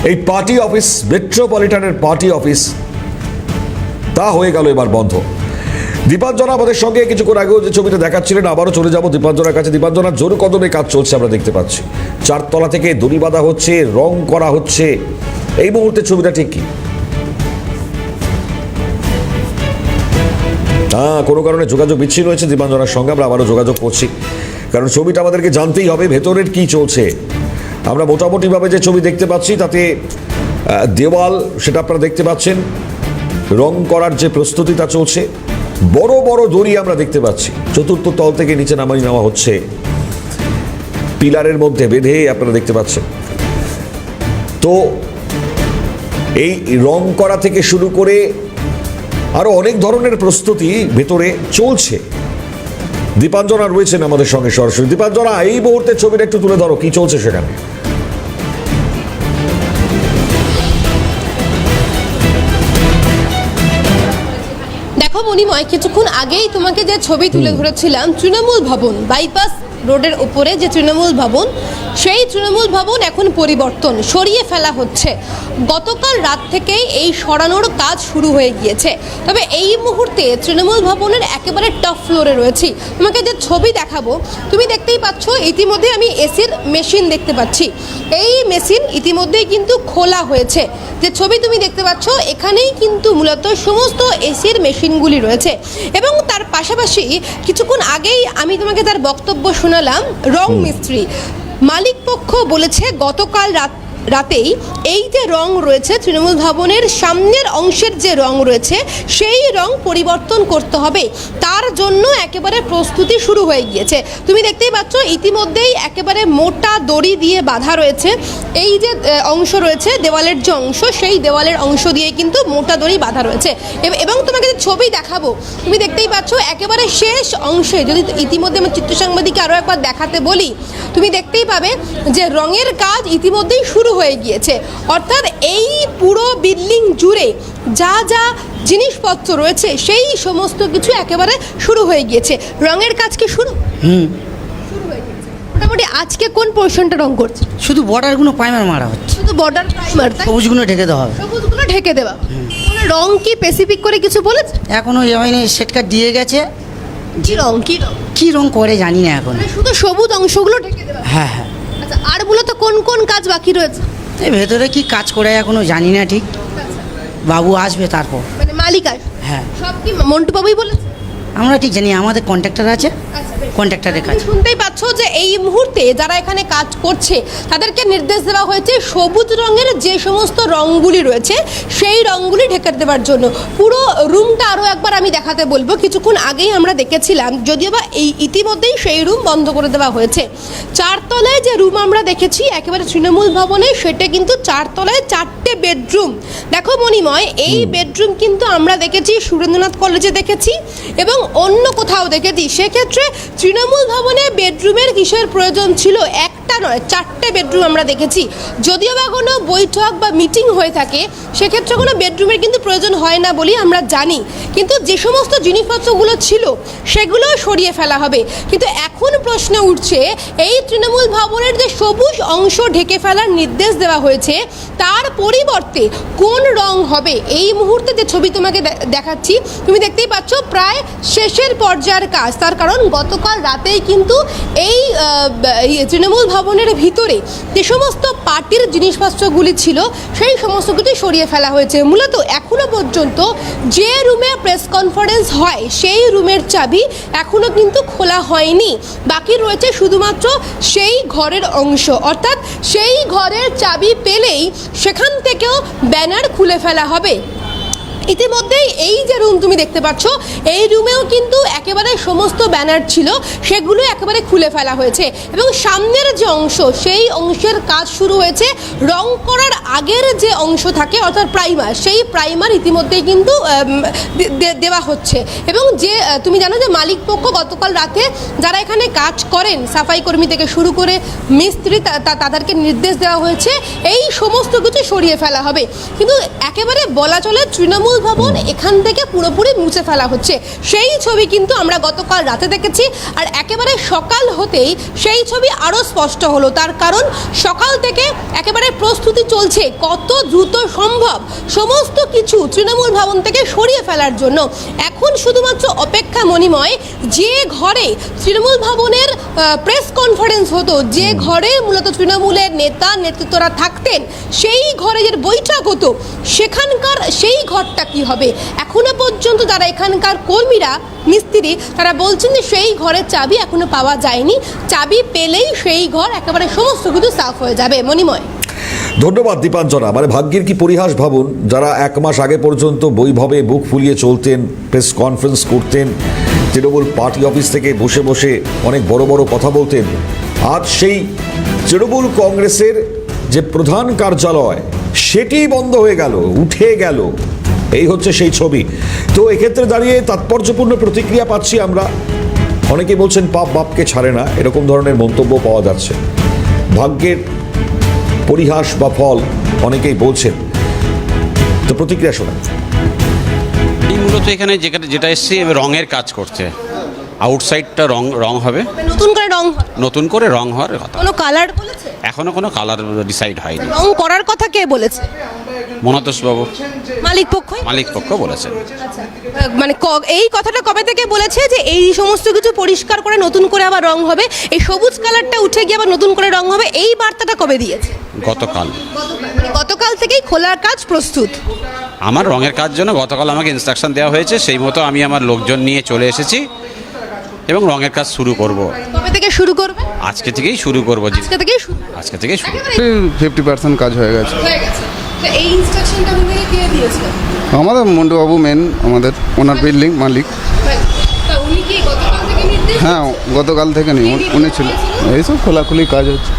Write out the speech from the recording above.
এই party office, মেট্রোপলিটনের party office, তা হয়ে গেল এবার বন্ধ। দীপাঞ্জনা আমাদের সঙ্গে কিছুক্ষণ আগেও যে ছবিটা দেখাচ্ছিলেন, আবারও চলে যাব দীপাঞ্জনার কাছে। দীপাঞ্জনার জোর কদমে কাজ চলছে আমরা দেখতে পাচ্ছি, চারতলা থেকে দড়ি বাঁধা হচ্ছে, রং করা হচ্ছে। এই মুহূর্তে ছবিটা ঠিক কি? কোনো কারণে যোগাযোগ বিচ্ছিন্ন হয়েছে দীপাঞ্জনার সঙ্গে, আমরা আবারও যোগাযোগ করছি, কারণ ছবিটা আমাদেরকে জানতেই হবে ভেতরের কি চলছে। আমরা মোটামুটিভাবে যে ছবি দেখতে পাচ্ছি তাতে দেওয়াল, সেটা আপনারা দেখতে পাচ্ছেন, রং করার যে প্রস্তুতি তা চলছে। বড় বড় দড়ি আমরা দেখতে পাচ্ছি, চতুর্থ তল থেকে নিচে নামাই নেওয়া হচ্ছে, পিলারের মধ্যে বেঁধে আপনারা দেখতে পাচ্ছেন। তো এই রং করা থেকে শুরু করে আরো অনেক ধরনের প্রস্তুতি ভেতরে চলছে। দীপাঞ্জনা রয়েছেন আমাদের সঙ্গে সরাসরি। দীপাঞ্জনা, এই মুহূর্তে ছবিটা একটু তুলে ধরো, কি চলছে সেখানে? দেখো মণিময়, কিছুক্ষণ আগেই তোমাকে যে ছবি তুলে ধরেছিলাম, তৃণমূল ভবন, বাইপাস রোডের উপরে যে তৃণমূল ভবন, সেই তৃণমূল ভবন এখন পরিবর্তন, সরিয়ে ফেলা হচ্ছে। গতকাল রাত থেকেই এই সরানোর কাজ শুরু হয়ে গিয়েছে। তবে এই মুহূর্তে তৃণমূল ভবনের একেবারে টপ ফ্লোরে রয়েছি। তোমাকে যে ছবি দেখাবো, তুমি দেখতেই পাচ্ছ, ইতিমধ্যে আমি এসির মেশিন দেখতে পাচ্ছি। এই মেশিন ইতিমধ্যেই কিন্তু খোলা হয়েছে। যে ছবি তুমি দেখতে পাচ্ছ, এখানেই কিন্তু মূলত সমস্ত এসির মেশিনগুলি রয়েছে। এবং তার পাশাপাশি কিছুক্ষণ আগেই আমি তোমাকে তার বক্তব্য শোনালাম, রং মিস্ত্রি মালিক পক্ষ বলেছে গতকাল রাতেই এই যে রং রয়েছে তৃণমূল ভবনের সামনের অংশের যে রং রয়েছে, সেই রং পরিবর্তন করতে হবে, তার জন্য একেবারে প্রস্তুতি শুরু হয়ে গিয়েছে। তুমি দেখতেই পাচ্ছ, ইতিমধ্যেই একেবারে মোটা দড়ি দিয়ে বাঁধা রয়েছে। এই যে অংশ রয়েছে দেওয়ালের যে অংশ, সেই দেওয়ালের অংশ দিয়ে কিন্তু মোটা দড়ি বাঁধা রয়েছে। এবং তোমাকে যে ছবি দেখাবো, তুমি দেখতেই পাচ্ছ একেবারে শেষ অংশে, যদি ইতিমধ্যে আমার চিত্র সাংবাদিককে আরও একবার দেখাতে বলি, তুমি দেখতেই পাবে যে রঙের কাজ ইতিমধ্যেই শুরু হয়ে গিয়েছে। অর্থাৎ এই পুরো বিল্ডিং জুড়ে যা যা জিনিসপত্র রয়েছে সেই সমস্ত কিছু একেবারে শুরু হয়ে গিয়েছে। রঙের কাজ কি শুরু হয়ে গিয়েছে। মোটামুটি আজকে কোন পোর্শনটা রং করছে? শুধু বর্ডারগুলো প্রাইমার মারা হচ্ছে, শুধু বর্ডার প্রাইমার, সবুজগুলো ঢেকে দেওয়া হবে। সবুজগুলো ঢেকে দেওয়া। মানে রং কি স্পেসিফিক করে কিছু বলেছে? এখনো হয়নি, সেটকার দিয়ে গেছে। কি রং কি রং করে জানি না এখন। মানে শুধু সবুজ অংশগুলো ঢেকে দেওয়া। হ্যাঁ হ্যাঁ। আচ্ছা, আর মূলত কোন কোন কাজ বাকি রয়েছে? এই ভেতরে কি কাজ করে এখনো জানি না ঠিক, বাবু আসবে তারপর। মানে মালিক আসবে? হ্যাঁ। সব কি মন্টু বাবুই বলেছে? আমরা ঠিক জানি, আমাদের কন্ট্রাক্টর আছে, কন্ট্রাক্টরের কাজ। শুনতেই পাচ্ছ যে এই মুহূর্তে যারা এখানে কাজ করছে তাদেরকে নির্দেশ দেওয়া হয়েছে সবুজ রঙের যে সমস্ত রঙগুলি রয়েছে সেই রঙগুলি ঢেকে দেওয়ার জন্য। পুরো রুমটা আরও একবার আমি দেখাতে বলবো। কিছুক্ষণ আগেই আমরা দেখেছিলাম, যদিও বা এই ইতিমধ্যেই সেই রুম বন্ধ করে দেওয়া হয়েছে। চারতলায় যে রুম আমরা দেখেছি একেবারে তৃণমূল ভবনে, সেটা কিন্তু চারতলায় 4টে বেডরুম। দেখো মণিময়, এই বেডরুম কিন্তু আমরা দেখেছি সুরেন্দ্রনাথ কলেজে দেখেছি এবং অন্য কোথাও দেখেছি। সেক্ষেত্রে তৃণমূল ভবনে বেডরুমের কিসের প্রয়োজন ছিল? একটা নয়, 4টে বেডরুম আমরা দেখেছি। যদিও বা কোনো বৈঠক বা মিটিং হয়ে থাকে, সেক্ষেত্রে কোনো বেডরুমের কিন্তু প্রয়োজন হয় না বলেই আমরা জানি। কিন্তু যে সমস্ত জিনিসপত্রগুলো ছিল সেগুলো সরিয়ে ফেলা হবে। কিন্তু এখন প্রশ্ন উঠছে, এই তৃণমূল ভবনের যে সবুজ অংশ ঢেকে ফেলার নির্দেশ দেওয়া হয়েছে, তার পরিবর্তে কোন রং হবে? এই মুহূর্তে যে ছবি তোমাকে দেখাচ্ছি, তুমি দেখতেই পাচ্ছ প্রায় শেষের পর্যায়ের কাজ। তার কারণ গতকাল রাতেই কিন্তু এই তৃণমূল ভবনের ভিতরে যে সমস্ত পার্টির জিনিসপত্রগুলি ছিল সেই সমস্ত কিছু সরিয়ে ফেলা হয়েছে। মূলত এখনো পর্যন্ত যে রুমে প্রেস কনফারেন্স হয় সেই রুমের চাবি এখনো কিন্তু খোলা হয়নি। বাকি রয়েছে শুধুমাত্র সেই ঘরের অংশ। অর্থাৎ সেই ঘরের চাবি পেলেই সেখান থেকেও ব্যানার খুলে ফেলা হবে। ইতিমধ্যেই এই যে রুম তুমি দেখতে পাচ্ছ, এই রুমেও কিন্তু একেবারে সমস্ত ব্যানার ছিল, সেগুলো একেবারে খুলে ফেলা হয়েছে এবং সামনের যে অংশ, সেই অংশের কাজ শুরু হয়েছে। রং করার আগের যে অংশ থাকে অর্থাৎ প্রাইমার, সেই প্রাইমার ইতিমধ্যেই কিন্তু দেওয়া হচ্ছে। এবং যে তুমি জানো যে মালিক পক্ষ গতকাল রাতে যারা এখানে কাজ করেন, সাফাই কর্মী থেকে শুরু করে মিস্ত্রি, তাদেরকে নির্দেশ দেওয়া হয়েছে এই সমস্ত কিছু সরিয়ে ফেলা হবে। কিন্তু একেবারে বলা চলে তৃণমূল তৃণমূল ভবন এখান থেকে পুরোপুরি মুছে ফেলা হচ্ছে। সেই ছবি কিন্তু আমরা গতকাল রাতে দেখেছি, আর একেবারে সকাল হতেই সেই ছবি আরও স্পষ্ট হলো। তার কারণ সকাল থেকে একেবারে প্রস্তুতি চলছে কত দ্রুত সম্ভব সমস্ত কিছু তৃণমূল ভবন থেকে সরিয়ে ফেলার জন্য। এখন শুধুমাত্র অপেক্ষা মণিময়, যে ঘরে তৃণমূল ভবনের প্রেস কনফারেন্স হতো, যে ঘরে মূলত তৃণমূলের নেতা নেতৃত্বরা থাকতেন, সেই ঘরে যে বৈঠক হতো, সেখানকার সেই ঘরটা কি হবে? এখনো পর্যন্ত যারা এখানকার কর্মীরা মিস্ত্রি তারা বলছেন যে সেই ঘরের চাবি এখনো পাওয়া যায়নি, চাবি পেলেই সেই ঘর একেবারে সমস্ত কিছু সাফ হয়ে যাবে। মণিময়, ধন্যবাদ দীপাঞ্জনা। মানে ভাগ্যের কি পরিহাস ভাবুন, যারা 1 মাস আগে পর্যন্ত বৈভবে বুক ফুলিয়ে চলতেন, প্রেস কনফারেন্স করতেন, তৃণমূল পার্টি অফিস থেকে বসে বসে অনেক বড় বড় কথা বলতেন, আজ সেই তৃণমূল কংগ্রেসের যে প্রধান কার্যালয় সেটি বন্ধ হয়ে গেল, উঠে গেল। এই হচ্ছে সেই ছবি। তো এক্ষেত্রে দাঁড়িয়ে তাৎপর্যপূর্ণ প্রতিক্রিয়া পাচ্ছি আমরা। অনেকে বলছেন পাপ বাপকে ছাড়ে না, এরকম ধরনের মন্তব্য পাওয়া যাচ্ছে। ভাগ্যের পরিহাস বা ফল অনেকেই বলছেন। তো প্রতিক্রিয়া শোনান। এই মূলত এখানে যেটা এসছে রঙের কাজ করছে, আউটসাইডটা রং হবে, নতুন করে রং নতুন করে রং হওয়ার কথা। কোনো কালার বলেছে? এখনো কোনো কালার ডিসাইড হয়নি। রং করার কথা কে বলেছে? মনতোষ বাবু, মালিক পক্ষ। মালিক পক্ষ বলেছেন। মানে এই কথাটা কবে থেকে বলেছে যে এই সমস্ত কিছু পরিষ্কার করে নতুন করে আবার রং হবে, এই সবুজ কালারটা উঠে গিয়ে আবার নতুন করে রং হবে, এই বার্তাটা কবে দিয়েছে? গতকাল। মানে গতকাল থেকেই খোলার কাজ প্রস্তুত। আমার রঙের কাজ জন্য গতকাল আমাকে ইনস্ট্রাকশন দেওয়া হয়েছে, সেই মতো আমি আমার লোকজন নিয়ে চলে এসেছি এবং রঙের কাজ শুরু করব। কবে থেকে শুরু করবে? আজকে থেকেই শুরু করব। আজকে থেকেই শুরু। 50% কাজ হয়ে গেছে। হয়ে গেছে। তো এই ইনস্ট্রাকশনটা আপনাকে কে দিয়েছে? আমাদের মন্টুবাবু মেন, আমাদের ওনার বিল্ডিং মালিক। তা উনি কি গতকাল থেকে নির্দেশ? হ্যাঁ, গতকাল থেকে নেই, উনি ছিল। এইসব খোলাখুলি কাজ হচ্ছে।